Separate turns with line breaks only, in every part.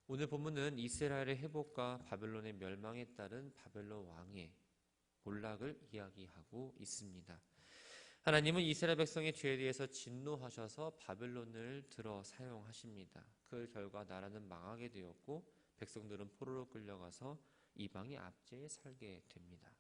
오늘 본문은 이스라엘의 회복과 바벨론의 멸망에 따른 바벨론 왕의 몰락을 이야기하고 있습니다. 하나님은 이스라엘 백성의 죄에 대해서 진노하셔서 바벨론을 들어 사용하십니다. 그 결과 나라는 망하게 되었고 백성들은 포로로 끌려가서 이방의 압제에 살게 됩니다.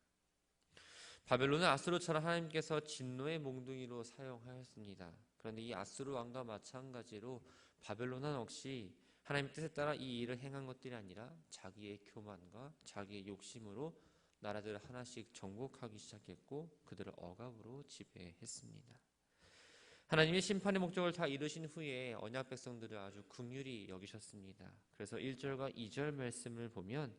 바벨론은 아수르처럼 하나님께서 진노의 몽둥이로 사용하였습니다. 그런데 이 아수르 왕과 마찬가지로 바벨론은 역시 하나님의 뜻에 따라 이 일을 행한 것들이 아니라 자기의 교만과 자기의 욕심으로 나라들을 하나씩 정복하기 시작했고 그들을 억압으로 지배했습니다. 하나님이 심판의 목적을 다 이루신 후에 언약 백성들을 아주 긍휼히 여기셨습니다. 그래서 1절과 2절 말씀을 보면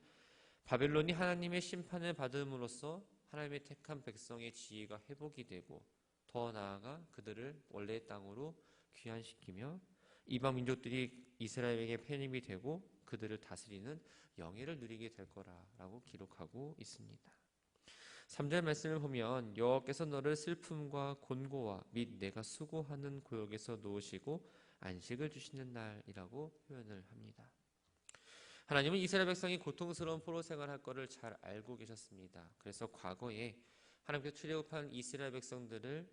바벨론이 하나님의 심판을 받음으로써 하나님의 택한 백성의 지위가 회복이 되고 더 나아가 그들을 원래의 땅으로 귀환시키며 이방 민족들이 이스라엘에게 편입이 되고 그들을 다스리는 영예를 누리게 될 거라고 기록하고 있습니다. 3절 말씀을 보면 여호와께서 너를 슬픔과 곤고와 및 내가 수고하는 고역에서 놓으시고 안식을 주시는 날이라고 표현을 합니다. 하나님은 이스라엘 백성이 고통스러운 포로 생활할 것을 잘 알고 계셨습니다. 그래서 과거에 하나님께서 출애굽한 이스라엘 백성들을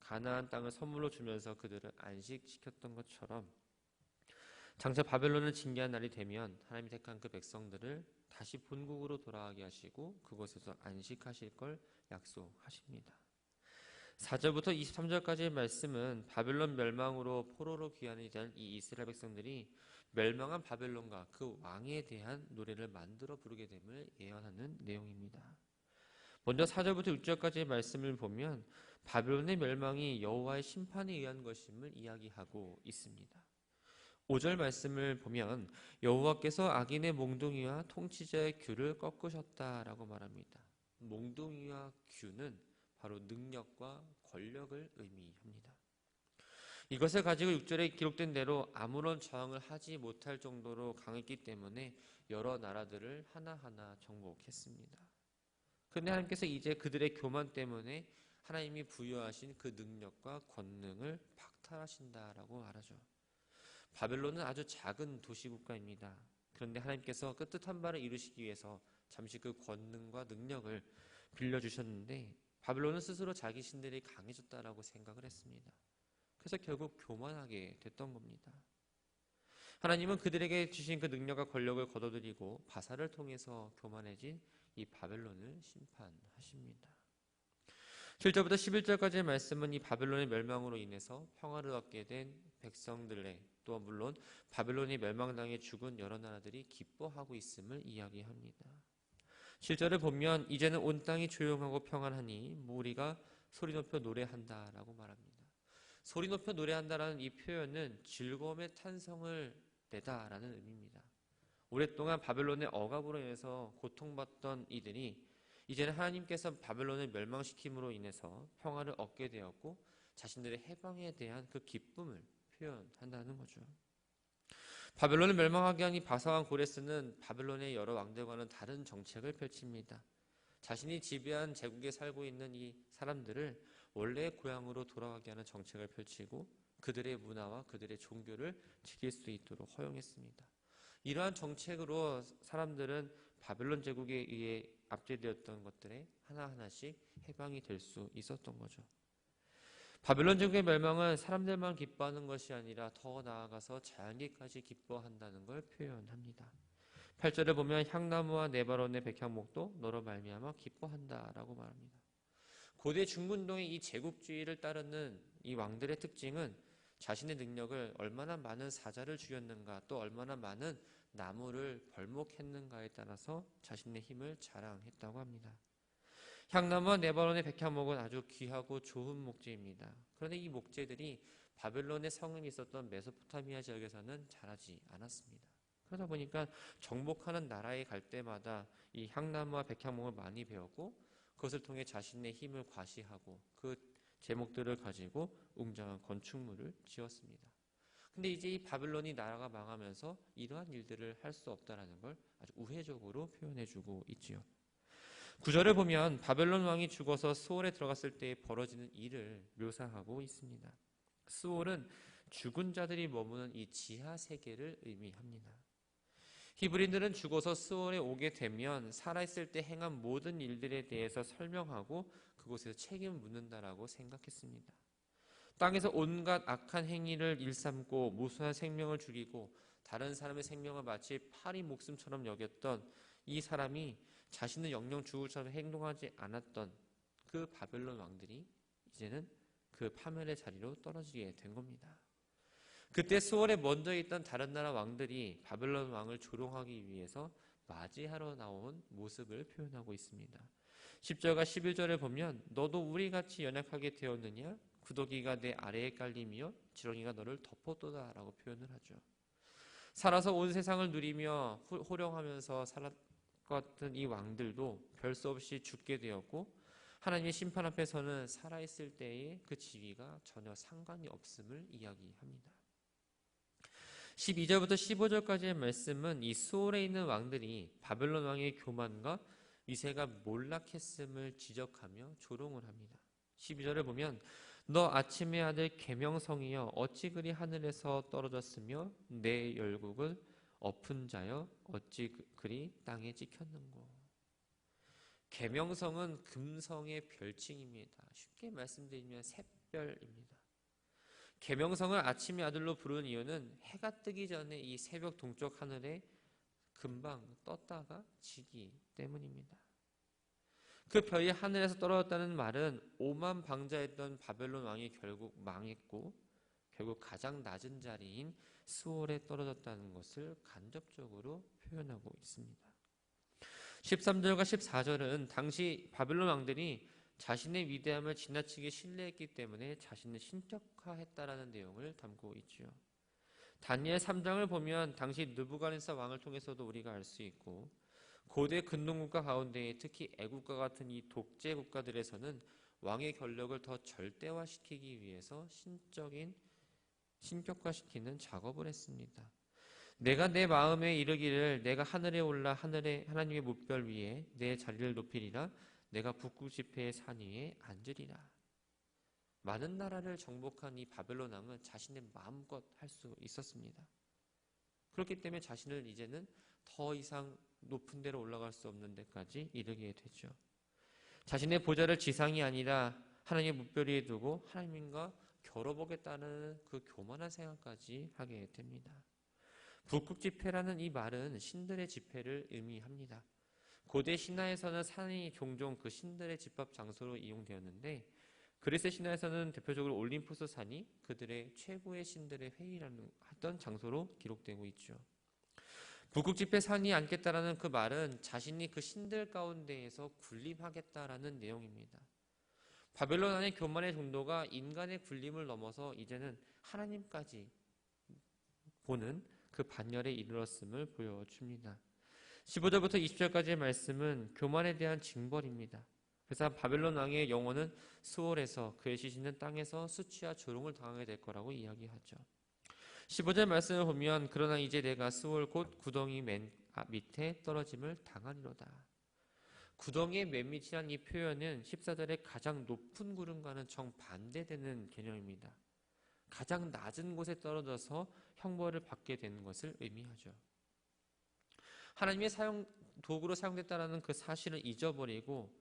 가나안 땅을 선물로 주면서 그들을 안식시켰던 것처럼 장차 바벨론을 징계한 날이 되면 하나님이 택한 그 백성들을 다시 본국으로 돌아가게 하시고 그곳에서 안식하실 걸 약속하십니다. 4절부터 23절까지의 말씀은 바벨론 멸망으로 포로로 귀환이 된 이 이스라엘 백성들이 멸망한 바벨론과 그 왕에 대한 노래를 만들어 부르게 됨을 예언하는 내용입니다. 먼저 4절부터 6절까지의 말씀을 보면 바벨론의 멸망이 여호와의 심판에 의한 것임을 이야기하고 있습니다. 5절 말씀을 보면 여호와께서 악인의 몽둥이와 통치자의 귤을 꺾으셨다라고 말합니다. 몽둥이와 귤은 바로 능력과 권력을 의미합니다. 이것을 가지고 6절에 기록된 대로 아무런 저항을 하지 못할 정도로 강했기 때문에 여러 나라들을 하나하나 정복했습니다. 그런데 하나님께서 이제 그들의 교만 때문에 하나님이 부여하신 그 능력과 권능을 박탈하신다라고 말하죠. 바벨론은 아주 작은 도시국가입니다. 그런데 하나님께서 그 뜻한 바를 이루시기 위해서 잠시 그 권능과 능력을 빌려주셨는데 바벨론은 스스로 자기 신들이 강해졌다라고 생각을 했습니다. 그래서 결국 교만하게 됐던 겁니다. 하나님은 그들에게 주신 그 능력과 권력을 거둬들이고 바사를 통해서 교만해진 이 바벨론을 심판하십니다. 7절부터 11절까지의 말씀은 이 바벨론의 멸망으로 인해서 평화를 얻게 된 백성들의 또 물론 바벨론이 멸망당해 죽은 여러 나라들이 기뻐하고 있음을 이야기합니다. 7절을 보면 이제는 온 땅이 조용하고 평안하니 무리가 소리 높여 노래한다라고 말합니다. 소리 높여 노래한다라는 이 표현은 즐거움의 탄성을 내다라는 의미입니다. 오랫동안 바벨론의 억압으로 인해서 고통받던 이들이 이제는 하나님께서 바벨론을 멸망시킴으로 인해서 평화를 얻게 되었고 자신들의 해방에 대한 그 기쁨을 표현한다는 거죠. 바벨론을 멸망하게 한 이 바사왕 고레스는 바벨론의 여러 왕들과는 다른 정책을 펼칩니다. 자신이 지배한 제국에 살고 있는 이 사람들을 원래의 고향으로 돌아가게 하는 정책을 펼치고 그들의 문화와 그들의 종교를 지킬 수 있도록 허용했습니다. 이러한 정책으로 사람들은 바벨론 제국에 의해 압제되었던 것들에 하나하나씩 해방이 될 수 있었던 거죠. 바벨론 제국의 멸망은 사람들만 기뻐하는 것이 아니라 더 나아가서 자연계까지 기뻐한다는 걸 표현합니다. 8절을 보면 향나무와 네바론의 백향목도 너로 말미암아 기뻐한다라고 말합니다. 고대 중근동의 이 제국주의를 따르는 이 왕들의 특징은 자신의 능력을 얼마나 많은 사자를 죽였는가 또 얼마나 많은 나무를 벌목했는가에 따라서 자신의 힘을 자랑했다고 합니다. 향나무와 네바론의 백향목은 아주 귀하고 좋은 목재입니다. 그런데 이 목재들이 바벨론의 성음이 있었던 메소포타미아 지역에서는 자라지 않았습니다. 그러다 보니까 정복하는 나라에 갈 때마다 이 향나무와 백향목을 많이 배웠고 그것을 통해 자신의 힘을 과시하고 그 제목들을 가지고 웅장한 건축물을 지었습니다. 근데 이제 이 바벨론이 나라가 망하면서 이러한 일들을 할 수 없다라는 걸 아주 우회적으로 표현해주고 있지요. 9절을 보면 바벨론 왕이 죽어서 수월에 들어갔을 때 벌어지는 일을 묘사하고 있습니다. 수월은 죽은 자들이 머무는 이 지하 세계를 의미합니다. 히브리인들은 죽어서 스올에 오게 되면 살아있을 때 행한 모든 일들에 대해서 설명하고 그곳에서 책임을 묻는다라고 생각했습니다. 땅에서 온갖 악한 행위를 일삼고 무수한 생명을 죽이고 다른 사람의 생명을 마치 파리 목숨처럼 여겼던 이 사람이 자신은 영영 죽을 처럼 행동하지 않았던 그 바벨론 왕들이 이제는 그 파멸의 자리로 떨어지게 된 겁니다. 그때 수월에 먼저 있던 다른 나라 왕들이 바벨론 왕을 조롱하기 위해서 맞이하러 나온 모습을 표현하고 있습니다. 10절과 11절을 보면 너도 우리같이 연약하게 되었느냐? 구더기가 내 아래에 깔리며 지렁이가 너를 덮었도다 라고 표현을 하죠. 살아서 온 세상을 누리며 호령하면서 살았던 이 왕들도 별 수 없이 죽게 되었고 하나님의 심판 앞에서는 살아있을 때의 그 지위가 전혀 상관이 없음을 이야기합니다. 12절부터 15절까지의 말씀은 이 수올에 있는 왕들이 바벨론 왕의 교만과 위세가 몰락했음을 지적하며 조롱을 합니다. 12절을 보면 너 아침의 아들 계명성이여 어찌 그리 하늘에서 떨어졌으며 내 열국을 엎은 자여 어찌 그리 땅에 찍혔는고. 계명성은 금성의 별칭입니다. 쉽게 말씀드리면 샛별입니다. 계명성을 아침의 아들로 부르는 이유는 해가 뜨기 전에 이 새벽 동쪽 하늘에 금방 떴다가 지기 때문입니다. 그 별이 하늘에서 떨어졌다는 말은 오만 방자했던 바벨론 왕이 결국 망했고 결국 가장 낮은 자리인 수월에 떨어졌다는 것을 간접적으로 표현하고 있습니다. 13절과 14절은 당시 바벨론 왕들이 자신의 위대함을 지나치게 신뢰했기 때문에 자신을 신격화했다라는 내용을 담고 있죠. 다니엘 3장을 보면 당시 느부갓네살 왕을 통해서도 우리가 알 수 있고 고대 근동국가 가운데 특히 애국과 같은 이 독재 국가들에서는 왕의 권력을 더 절대화시키기 위해서 신격화시키는 작업을 했습니다. 내가 내 마음에 이르기를 내가 하늘에 올라 하나님의 뭇별 위에 내 자리를 높이리라 내가 북극 지폐의 산 위에 앉으리라. 많은 나라를 정복한 이 바벨론 왕은 자신의 마음껏 할 수 있었습니다. 그렇기 때문에 자신을 이제는 더 이상 높은 데로 올라갈 수 없는 데까지 이르게 되죠. 자신의 보좌를 지상이 아니라 하나님의 뭇별 위에 두고 하나님과 겨뤄보겠다는 그 교만한 생각까지 하게 됩니다. 북극 지폐라는 이 말은 신들의 지폐를 의미합니다. 고대 신화에서는 산이 종종 그 신들의 집합 장소로 이용되었는데 그리스 신화에서는 대표적으로 올림푸스 산이 그들의 최고의 신들의 회의를 하던 장소로 기록되고 있죠. 북극지폐 산이 앉겠다라는 그 말은 자신이 그 신들 가운데에서 군림하겠다라는 내용입니다. 바벨론 안의 교만의 정도가 인간의 군림을 넘어서 이제는 하나님까지 보는 그 반열에 이르렀음을 보여줍니다. 15절부터 20절까지의 말씀은 교만에 대한 징벌입니다. 그래서 바벨론 왕의 영혼은 수월에서 그의 시신은 땅에서 수치와 조롱을 당하게 될 거라고 이야기하죠. 15절 말씀을 보면 그러나 이제 내가 수월 곧 구덩이 맨 밑에 떨어짐을 당하리로다. 구덩이의 맨 밑이란 이 표현은 14절의 가장 높은 구름과는 정반대되는 개념입니다. 가장 낮은 곳에 떨어져서 형벌을 받게 되는 것을 의미하죠. 하나님의 도구로 사용됐다는 그 사실을 잊어버리고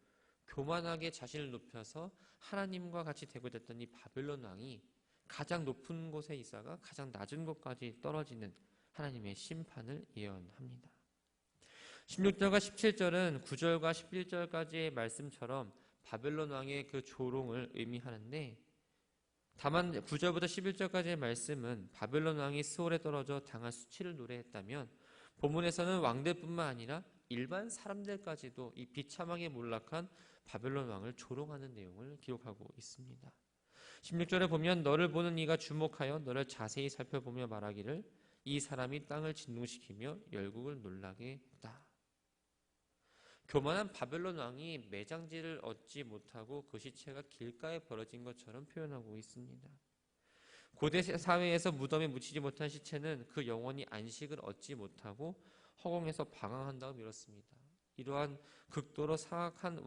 교만하게 자신을 높여서 하나님과 같이 되고 됐던 이 바벨론 왕이 가장 높은 곳에 있다가 가장 낮은 곳까지 떨어지는 하나님의 심판을 예언합니다. 16절과 17절은 9절과 11절까지의 말씀처럼 바벨론 왕의 그 조롱을 의미하는데 다만 9절부터 11절까지의 말씀은 바벨론 왕이 스올에 떨어져 당한 수치를 노래했다면 본문에서는 왕들뿐만 아니라 일반 사람들까지도 이 비참하게 몰락한 바벨론 왕을 조롱하는 내용을 기록하고 있습니다. 16절에 보면 너를 보는 이가 주목하여 너를 자세히 살펴보며 말하기를 이 사람이 땅을 진동시키며 열국을 놀라게 했다. 교만한 바벨론 왕이 매장지를 얻지 못하고 그 시체가 길가에 버려진 것처럼 표현하고 있습니다. 고대 사회에서 무덤에 묻히지 못한 시체는 그 영혼이 안식을 얻지 못하고 허공에서 방황한다고 미뤘습니다. 이러한 극도로 사악한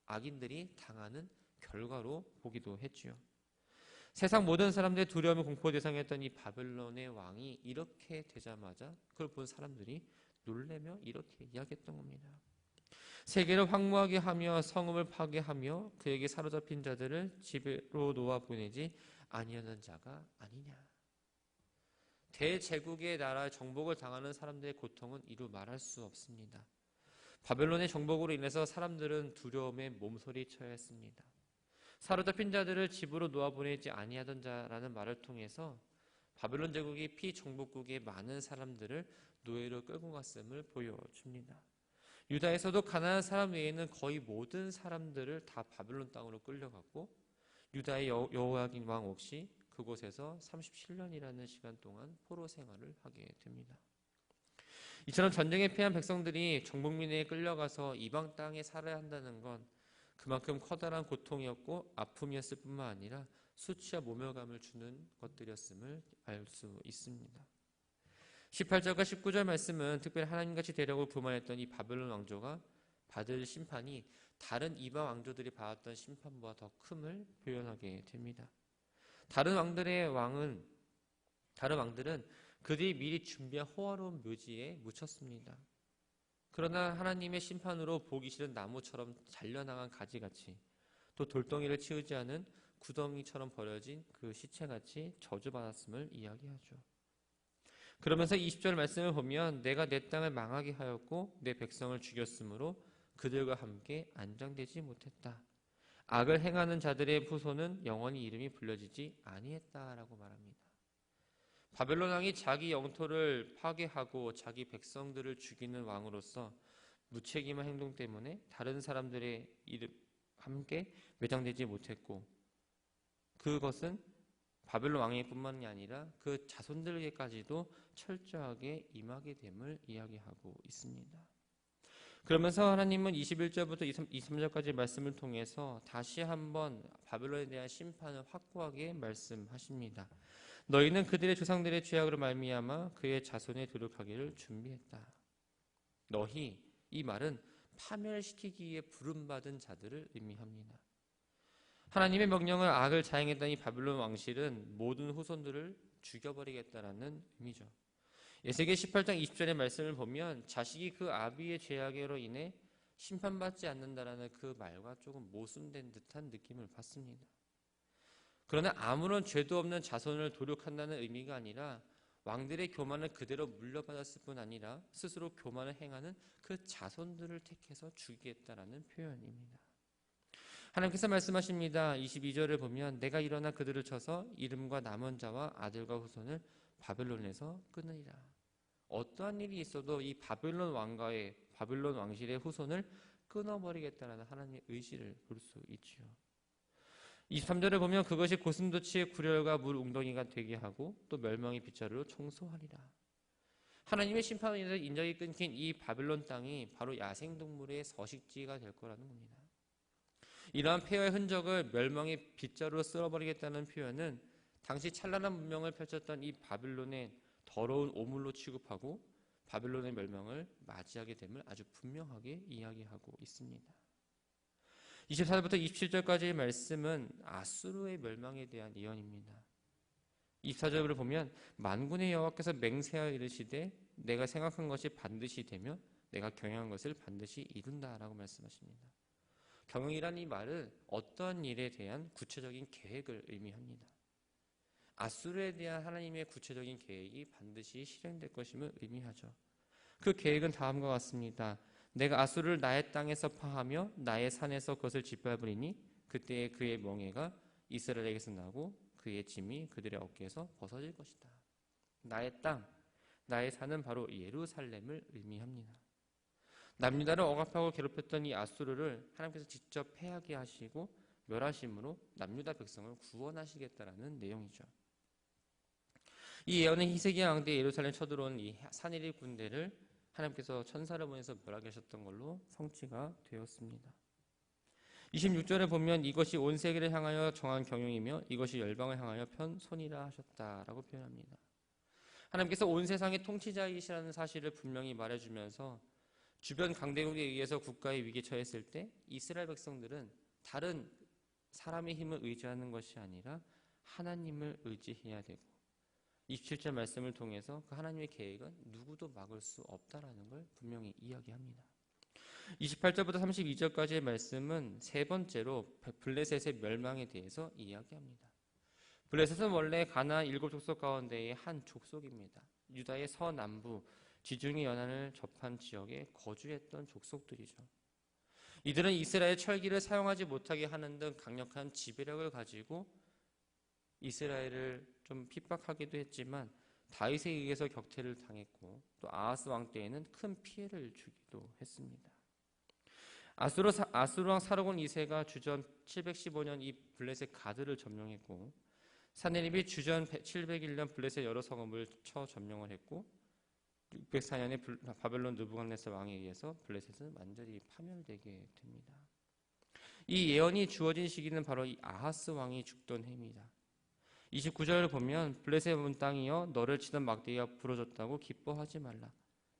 악인들이 당하는 결과로 보기도 했지요. 세상 모든 사람들의 두려움의 공포 대상이었던 이 바벨론의 왕이 이렇게 되자마자 그걸 본 사람들이 놀래며 이렇게 이야기했던 겁니다. 세계를 황무하게 하며 성읍을 파괴하며 그에게 사로잡힌 자들을 집으로 놓아 보내지 아니하는 자가 아니냐. 대제국의 나라 정복을 당하는 사람들의 고통은 이루 말할 수 없습니다. 바벨론의 정복으로 인해서 사람들은 두려움에 몸서리쳐야 했습니다. 사로잡힌 자들을 집으로 놓아보내지 아니하던 자라는 말을 통해서 바벨론 제국이 피정복국의 많은 사람들을 노예로 끌고 갔음을 보여줍니다. 유다에서도 가나안 사람 외에는 거의 모든 사람들을 다 바벨론 땅으로 끌려갔고 유다의 여호야긴 왕 없이 그곳에서 37년이라는 시간 동안 포로 생활을 하게 됩니다. 이처럼 전쟁에 패한 백성들이 정복민에 끌려가서 이방 땅에 살아야 한다는 건 그만큼 커다란 고통이었고 아픔이었을 뿐만 아니라 수치와 모멸감을 주는 것들이었음을 알 수 있습니다. 18절과 19절 말씀은 특별히 하나님같이 되려고 교만했던 이 바벨론 왕조가 받을 심판이 다른 이방 왕조들이 받았던 심판보다 더 큼을 표현하게 됩니다. 다른 왕들은 그들이 미리 준비한 호화로운 묘지에 묻혔습니다. 그러나 하나님의 심판으로 보기 싫은 나무처럼 잘려나간 가지같이 또 돌덩이를 치우지 않은 구덩이처럼 버려진 그 시체같이 저주받았음을 이야기하죠. 그러면서 20절 말씀을 보면 내가 내 땅을 망하게 하였고 내 백성을 죽였으므로 그들과 함께 안장되지 못했다. 악을 행하는 자들의 후손은 영원히 이름이 불려지지 아니했다라고 말합니다. 바벨론 왕이 자기 영토를 파괴하고 자기 백성들을 죽이는 왕으로서 무책임한 행동 때문에 다른 사람들의 이름 함께 매장되지 못했고 그것은 바벨론 왕에뿐만이 아니라 그 자손들에게까지도 철저하게 임하게 됨을 이야기하고 있습니다. 그러면서 하나님은 21절부터 23절까지 말씀을 통해서 다시 한번 바벨론에 대한 심판을 확고하게 말씀하십니다. 너희는 그들의 조상들의 죄악으로 말미암아 그의 자손에 도륙하기를 준비했다. 너희, 이 말은 파멸시키기 위해 부름받은 자들을 의미합니다. 하나님의 명령을 악을 자행했던 이 바벨론 왕실은 모든 후손들을 죽여버리겠다라는 의미죠. 에스겔 18장 20절의 말씀을 보면 자식이 그 아비의 죄악으로 인해 심판받지 않는다라는 그 말과 조금 모순된 듯한 느낌을 받습니다. 그러나 아무런 죄도 없는 자손을 도륙한다는 의미가 아니라 왕들의 교만을 그대로 물려받았을 뿐 아니라 스스로 교만을 행하는 그 자손들을 택해서 죽이겠다라는 표현입니다. 하나님께서 말씀하십니다. 22절을 보면 내가 일어나 그들을 쳐서 이름과 남은 자와 아들과 후손을 바벨론에서 끊으리라. 어떠한 일이 있어도 이 바벨론 왕가의 바벨론 왕실의 후손을 끊어버리겠다라는 하나님의 의지를 볼 수 있지요. 23절을 보면 그것이 고슴도치의 굴혈과 물 웅덩이가 되게 하고 또 멸망의 빗자루로 청소하리라. 하나님의 심판으로 인해서 인적이 끊긴 이 바벨론 땅이 바로 야생동물의 서식지가 될 거라는 겁니다. 이러한 폐허의 흔적을 멸망의 빗자루로 쓸어버리겠다는 표현은 당시 찬란한 문명을 펼쳤던 이 바벨론의 더러운 오물로 취급하고 바벨론의 멸망을 맞이하게 됨을 아주 분명하게 이야기하고 있습니다. 24절부터 27절까지의 말씀은 아수르의 멸망에 대한 예언입니다. 24절을 보면 만군의 여호와께서 맹세하여 이르시되 내가 생각한 것이 반드시 되며 내가 경영한 것을 반드시 이룬다라고 말씀하십니다. 경영이란 이 말은 어떤 일에 대한 구체적인 계획을 의미합니다. 아수르에 대한 하나님의 구체적인 계획이 반드시 실행될 것임을 의미하죠. 그 계획은 다음과 같습니다. 내가 아수르를 나의 땅에서 파하며 나의 산에서 그것을 짓밟으리니 그때에 그의 멍에가 이스라엘에게서 나고 그의 짐이 그들의 어깨에서 벗어질 것이다. 나의 땅, 나의 산은 바로 예루살렘을 의미합니다. 남유다를 억압하고 괴롭혔던 이 아수르를 하나님께서 직접 패하게 하시고 멸하심으로 남유다 백성을 구원하시겠다라는 내용이죠. 이 예언은 히스기야 왕 때 예루살렘 쳐들어온 이 산헤립 군대를 하나님께서 천사를 보내서 멸하게 하셨던 걸로 성취가 되었습니다. 26절에 보면 이것이 온 세계를 향하여 정한 경영이며 이것이 열방을 향하여 편손이라 하셨다라고 표현합니다. 하나님께서 온 세상의 통치자이시라는 사실을 분명히 말해주면서 주변 강대국에 의해서 국가의 위기에 처했을 때 이스라엘 백성들은 다른 사람의 힘을 의지하는 것이 아니라 하나님을 의지해야 되고 27절 말씀을 통해서 그 하나님의 계획은 누구도 막을 수 없다라는 걸 분명히 이야기합니다. 28절부터 32절까지의 말씀은 세 번째로 블레셋의 멸망에 대해서 이야기합니다. 블레셋은 원래 가나안 7족속 가운데의 한 족속입니다. 유다의 서남부 지중해 연안을 접한 지역에 거주했던 족속들이죠. 이들은 이스라엘 철기를 사용하지 못하게 하는 등 강력한 지배력을 가지고 이스라엘을 좀 핍박하기도 했지만 다윗에 의해서 격퇴를 당했고 또 아하스 왕 때에는 큰 피해를 주기도 했습니다. 아수르 왕 사르곤 2세가 주전 715년 이 블레셋 가드를 점령했고 사네립이 주전 701년 블레셋 여러 성읍을 쳐 점령을 했고 604년에 바벨론 느부갓네살 왕에 의해서 블레셋은 완전히 파멸되게 됩니다. 이 예언이 주어진 시기는 바로 이 아하스 왕이 죽던 해입니다. 29절을 보면 블레셋 온 땅이여 너를 치던 막대기가 부러졌다고 기뻐하지 말라.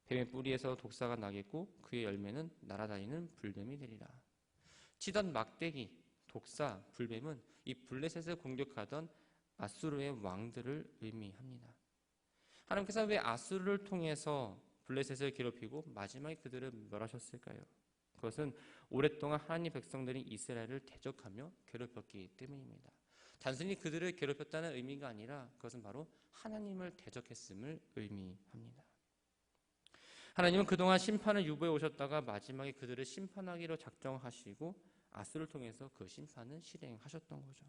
뱀의 뿌리에서 독사가 나겠고 그의 열매는 날아다니는 불뱀이 되리라. 치던 막대기, 독사, 불뱀은 이 블레셋을 공격하던 아수르의 왕들을 의미합니다. 하나님께서 왜 아수르를 통해서 블레셋을 괴롭히고 마지막에 그들을 멸하셨을까요? 그것은 오랫동안 하나님 백성들이 이스라엘을 대적하며 괴롭혔기 때문입니다. 단순히 그들을 괴롭혔다는 의미가 아니라 그것은 바로 하나님을 대적했음을 의미합니다. 하나님은 그동안 심판을 유보해 오셨다가 마지막에 그들을 심판하기로 작정하시고 아수를 통해서 그 심판을 실행하셨던 거죠.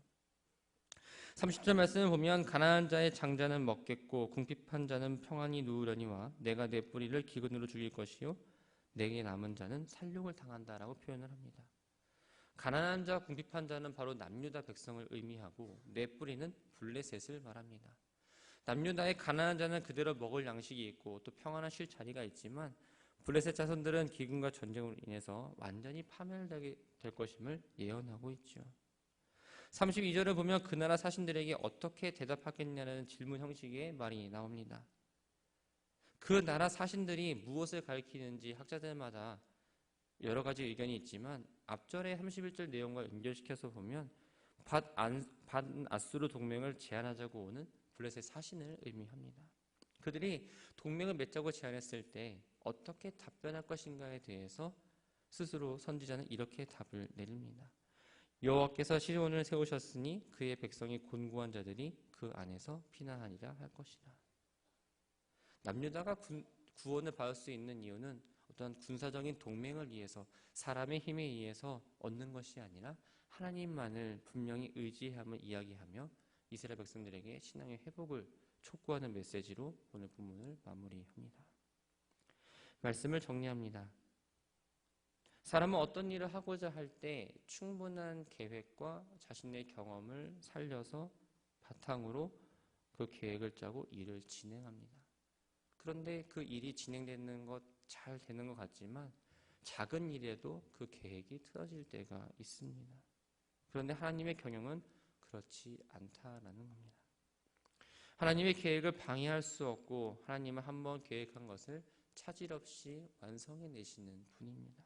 30절 말씀을 보면 가난한 자의 장자는 먹겠고 궁핍한 자는 평안히 누우려니와 내가 내 뿌리를 기근으로 죽일 것이요 내게 남은 자는 살육을 당한다라고 표현을 합니다. 가난한 자, 궁핍한 자는 바로 남유다 백성을 의미하고 내 뿌리는 블레셋을 말합니다. 남유다의 가난한 자는 그대로 먹을 양식이 있고 또 평안한 쉴 자리가 있지만 블레셋 자손들은 기근과 전쟁으로 인해서 완전히 파멸되게 될 것임을 예언하고 있죠. 32절을 보면 그 나라 사신들에게 어떻게 대답하겠냐는 질문 형식의 말이 나옵니다. 그 나라 사신들이 무엇을 가리키는지 학자들마다 여러 가지 의견이 있지만 앞절의 31절 내용과 연결시켜서 보면 아수르 동맹을 제안하자고 오는 블레셋 사신을 의미합니다. 그들이 동맹을 맺자고 제안했을 때 어떻게 답변할 것인가에 대해서 스스로 선지자는 이렇게 답을 내립니다. 여호와께서 시온을 세우셨으니 그의 백성이 곤고한 자들이 그 안에서 피난하리라 할 것이라. 남유다가 구원을 받을 수 있는 이유는 어떤 군사적인 동맹을 위해서 사람의 힘에 의해서 얻는 것이 아니라 하나님만을 분명히 의지함을 이야기하며 이스라엘 백성들에게 신앙의 회복을 촉구하는 메시지로 오늘 본문을 마무리합니다. 말씀을 정리합니다. 사람은 어떤 일을 하고자 할 때 충분한 계획과 자신의 경험을 살려서 바탕으로 그 계획을 짜고 일을 진행합니다. 그런데 그 일이 진행되는 것 잘 되는 것 같지만 작은 일에도 그 계획이 틀어질 때가 있습니다. 그런데 하나님의 경영은 그렇지 않다라는 겁니다. 하나님의 계획을 방해할 수 없고 하나님은 한번 계획한 것을 차질 없이 완성해내시는 분입니다.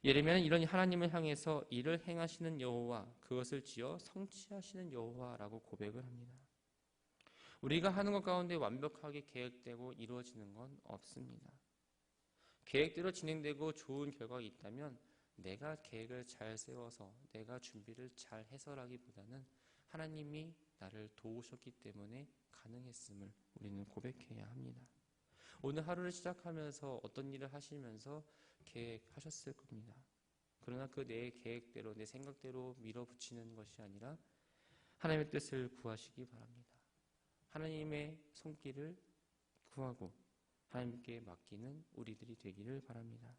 예레미야는 이런 하나님을 향해서 일을 행하시는 여호와, 그것을 지어 성취하시는 여호와라고 고백을 합니다. 우리가 하는 것 가운데 완벽하게 계획되고 이루어지는 건 없습니다. 계획대로 진행되고 좋은 결과가 있다면 내가 계획을 잘 세워서 내가 준비를 잘 해서라기보다는 하나님이 나를 도우셨기 때문에 가능했음을 우리는 고백해야 합니다. 오늘 하루를 시작하면서 어떤 일을 하시면서 계획하셨을 겁니다. 그러나 그 내 계획대로 내 생각대로 밀어붙이는 것이 아니라 하나님의 뜻을 구하시기 바랍니다. 하나님의 손길을 구하고 하나님께 맡기는 우리들이 되기를 바랍니다.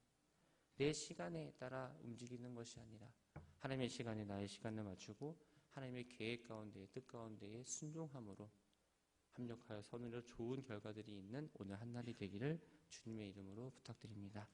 내 시간에 따라 움직이는 것이 아니라 하나님의 시간에 나의 시간을 맞추고 하나님의 계획 가운데 뜻 가운데에 순종함으로 합력하여 선으로 좋은 결과들이 있는 오늘 한 날이 되기를 주님의 이름으로 부탁드립니다.